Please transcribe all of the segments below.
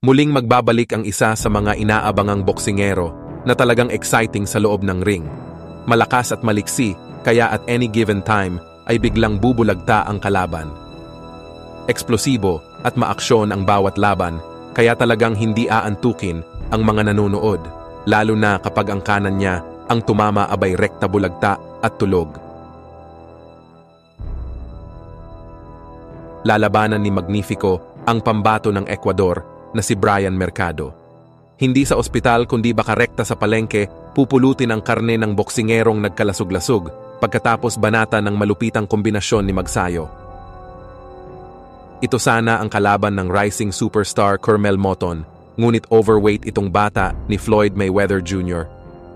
Muling magbabalik ang isa sa mga inaabangang boksingero na talagang exciting sa loob ng ring. Malakas at maliksi, kaya at any given time ay biglang bubulagta ang kalaban. Eksplosibo at maaksyon ang bawat laban, kaya talagang hindi aantukin ang mga nanonood, lalo na kapag ang kanan niya ang tumama abay rekta bulagta at tulog. Lalabanan ni Magnifico ang pambato ng Ecuador na si Brian Mercado. Hindi sa ospital kundi baka rekta sa palengke, pupulutin ang karne ng boksingerong nagkalasug-lasug pagkatapos banata ng malupitang kombinasyon ni Magsayo. Ito sana ang kalaban ng rising superstar Cormel Moton, ngunit overweight itong bata ni Floyd Mayweather Jr.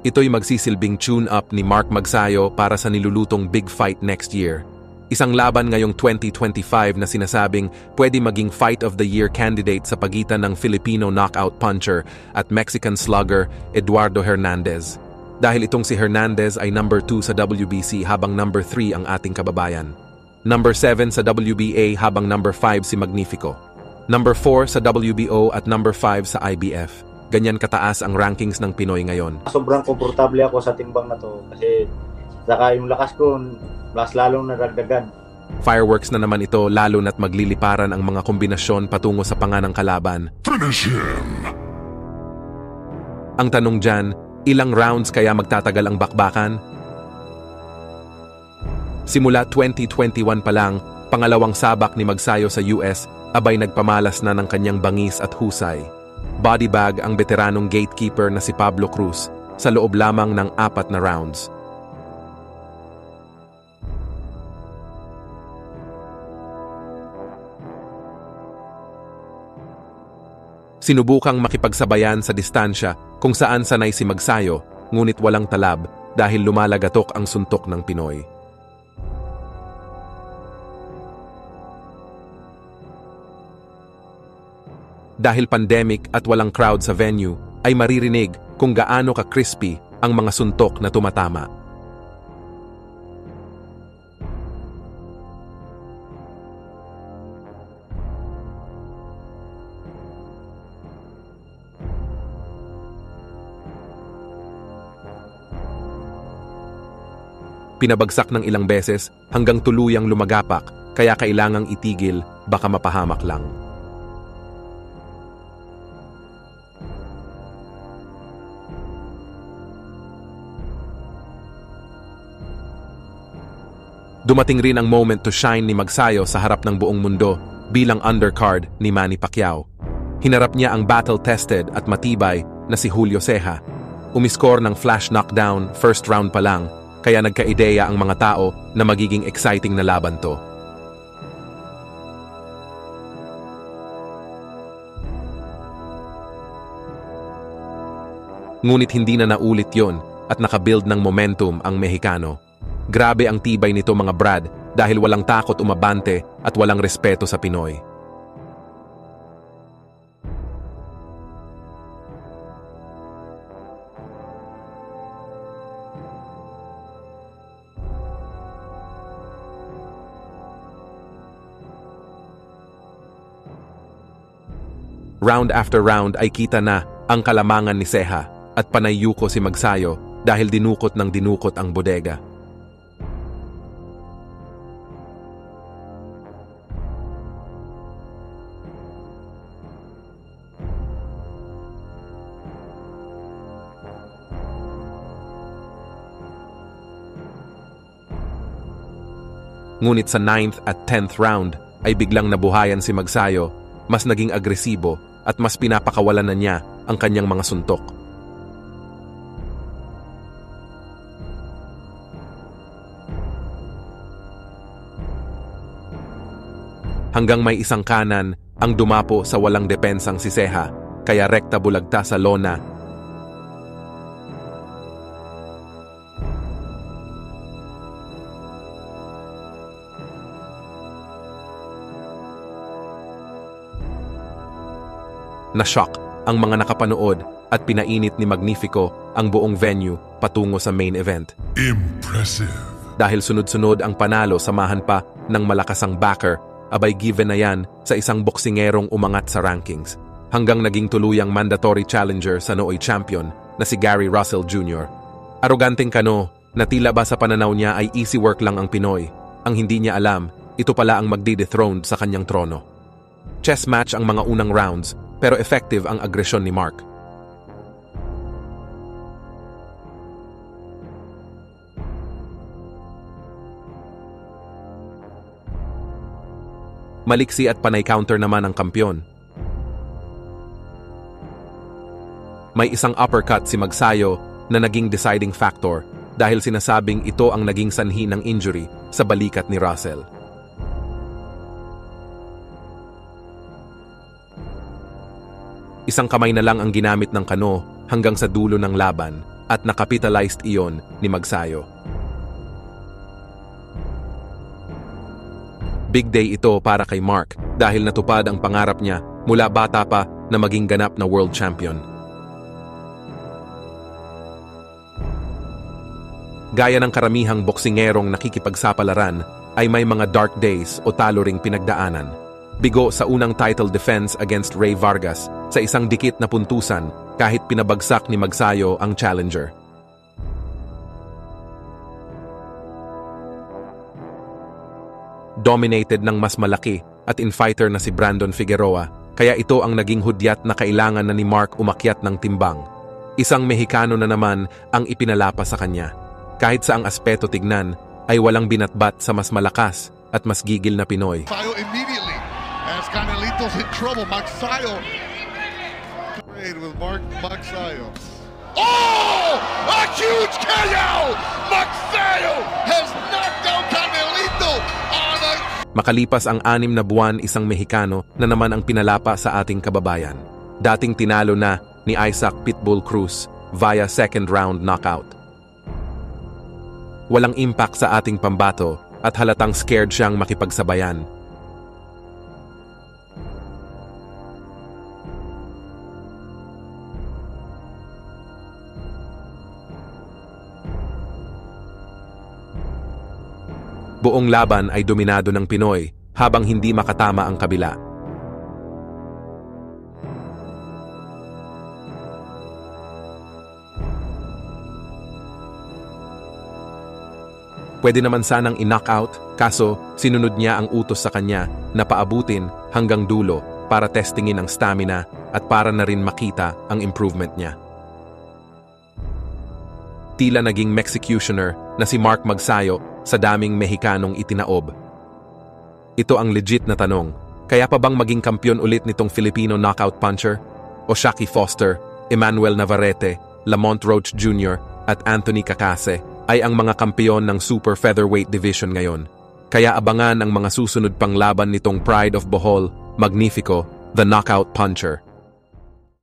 Ito'y magsisilbing tune-up ni Mark Magsayo para sa nilulutong big fight next year. Isang laban ngayong 2025 na sinasabing pwede maging Fight of the Year candidate sa pagitan ng Filipino knockout puncher at Mexican slugger Eduardo Hernandez. Dahil itong si Hernandez ay number 2 sa WBC habang number 3 ang ating kababayan. Number 7 sa WBA habang number 5 si Magnifico. Number 4 sa WBO at number 5 sa IBF. Ganyan kataas ang rankings ng Pinoy ngayon. Sobrang komportable ako sa timbang na to kasi saka yung lakas ko mas lalong nadagdagan. Fireworks na naman ito lalo na't magliliparan ang mga kombinasyon patungo sa panganang kalaban. Finish him! Ang tanong dyan, ilang rounds kaya magtatagal ang bakbakan? Simula 2021 pa lang, pangalawang sabak ni Magsayo sa US, abay nagpamalas na ng kanyang bangis at husay. Bodybag ang veteranong gatekeeper na si Pablo Cruz sa loob lamang ng 4 na rounds. Sinubukang makipagsabayan sa distansya kung saan sanay si Magsayo, ngunit walang talab dahil lumalagatok ang suntok ng Pinoy. Dahil pandemic at walang crowd sa venue, ay maririnig kung gaano ka-crispy ang mga suntok na tumatama. Pinabagsak ng ilang beses hanggang tuluyang lumagapak, kaya kailangang itigil, baka mapahamak lang. Dumating rin ang moment to shine ni Magsayo sa harap ng buong mundo bilang undercard ni Manny Pacquiao. Hinarap niya ang battle-tested at matibay na si Julio Ceja. Umiskor ng flash knockdown first round pa lang, kaya nagka-ideya ang mga tao na magiging exciting na laban to. Ngunit hindi na naulit yon at nakabuild ng momentum ang Mexicano. Grabe ang tibay nito mga Brad dahil walang takot umabante at walang respeto sa Pinoy. Round after round ay kita na ang kalamangan ni Ceja at panayuko si Magsayo dahil dinukot ng dinukot ang bodega. Ngunit sa 9th at 10th round ay biglang nabuhayan si Magsayo, mas naging agresibo at mas pinapakawalan na niya ang kanyang mga suntok. Hanggang may isang kanan ang dumapo sa walang depensang si Ceja, kaya rekta bulagta sa lona. Na-shock ang mga nakapanood at pinainit ni Magnifico ang buong venue patungo sa main event. Impressive. Dahil sunod-sunod ang panalo samahan pa ng malakasang backer, abay given na yan sa isang boksingerong umangat sa rankings. hanggang naging tuluyang mandatory challenger sa nooy champion na si Gary Russell Jr. Aroganteng Kano na tila ba sa pananaw niya ay easy work lang ang Pinoy. Ang hindi niya alam, ito pala ang magdi-dethroned sa kanyang trono. Chess match ang mga unang rounds, pero effective ang agresyon ni Mark. Maliksi at panay counter naman ang kampyon. May isang uppercut si Magsayo na naging deciding factor dahil sinasabing ito ang naging sanhi ng injury sa balikat ni Russell. Isang kamay na lang ang ginamit ng Kano hanggang sa dulo ng laban at nakapitalized iyon ni Magsayo. Big day ito para kay Mark dahil natupad ang pangarap niya mula bata pa na maging ganap na world champion. Gaya ng karamihang boksingerong nakikipagsapalaran ay may mga dark days o talo ring pinagdaanan. Bigo sa unang title defense against Ray Vargas sa isang dikit na puntusan kahit pinabagsak ni Magsayo ang challenger. Dominated ng mas malaki at infighter na si Brandon Figueroa, kaya ito ang naging hudyat na kailangan na ni Mark umakyat ng timbang. Isang Mexicano na naman ang ipinalapa sa kanya. Kahit sa ang aspeto tignan, ay walang binatbat sa mas malakas at mas gigil na Pinoy. Magsayo immediately as Canelito's in trouble. Magsayo trade with Magsayo. Oh! A huge KO! Magsayo has knocked out Canelito on a... Makalipas ang 6 na buwan, isang Mexicano na naman ang pinalapa sa ating kababayan. Dating tinalo na ni Isaac Pitbull Cruz via second round knockout. Walang impact sa ating pambato at halatang scared siyang makipagsabayan. Buong laban ay dominado ng Pinoy habang hindi makatama ang kabila. Pwede naman sanang i-knockout, kaso sinunod niya ang utos sa kanya na paabutin hanggang dulo para testingin ang stamina at para na rin makita ang improvement niya. Tila naging Mexicutioner na si Mark Magsayo sa daming Mexicanong itinaob. Ito ang legit na tanong, kaya pa bang maging kampiyon ulit nitong Filipino knockout puncher? O Shaki Foster, Emmanuel Navarrete, Lamont Roach Jr. at Anthony Cacase ay ang mga kampiyon ng super featherweight division ngayon. Kaya abangan ang mga susunod pang laban nitong Pride of Bohol, Magnifico, the Knockout Puncher.